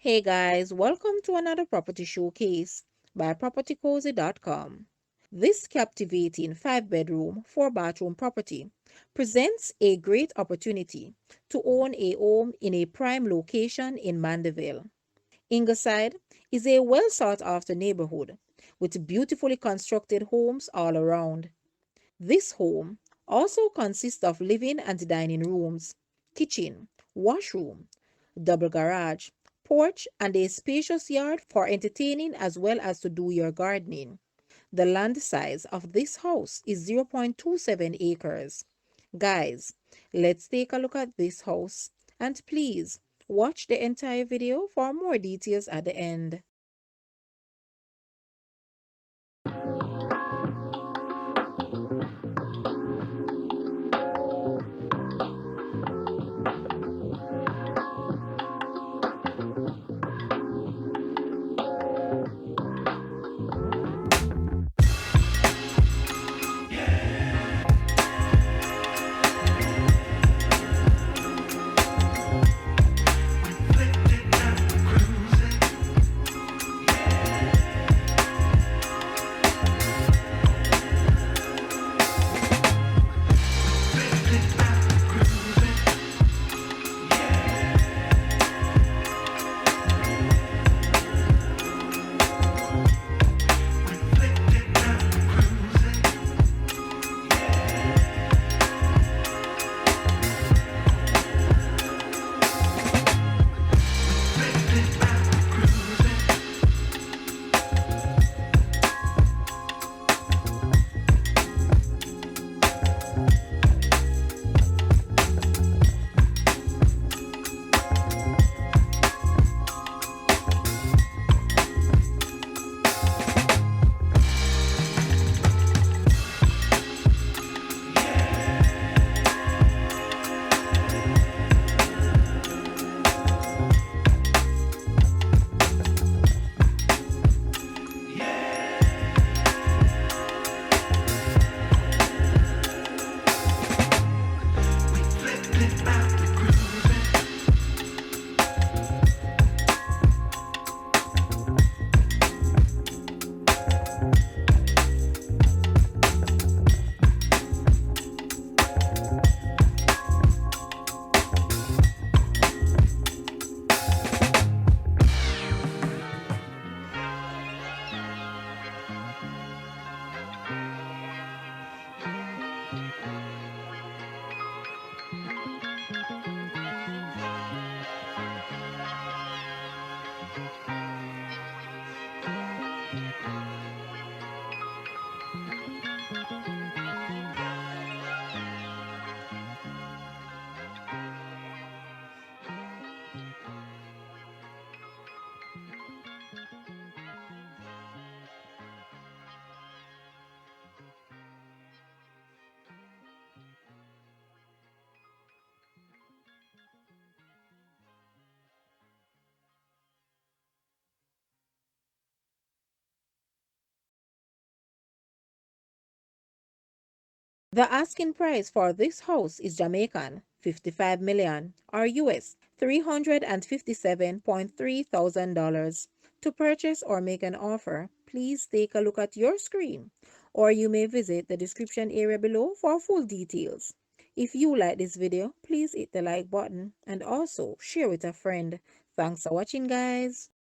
Hey guys, welcome to another property showcase by propertycozy.com. This captivating 5 bedroom, 4 bathroom property presents a great opportunity to own a home in a prime location in Mandeville. Ingleside is a well sought after neighborhood with beautifully constructed homes all around. This home also consists of living and dining rooms, kitchen, washroom, double garage, porch, and a spacious yard for entertaining as well as to do your gardening. The land size of this house is 0.27 acres. Guys, let's take a look at this house and please watch the entire video for more details at the end. The asking price for this house is Jamaican 55 million or US $357.3 thousand dollars. To purchase or make an offer, please take a look at your screen or you may visit the description area below for full details. If you like this video, please hit the like button and also share with a friend. Thanks for watching guys.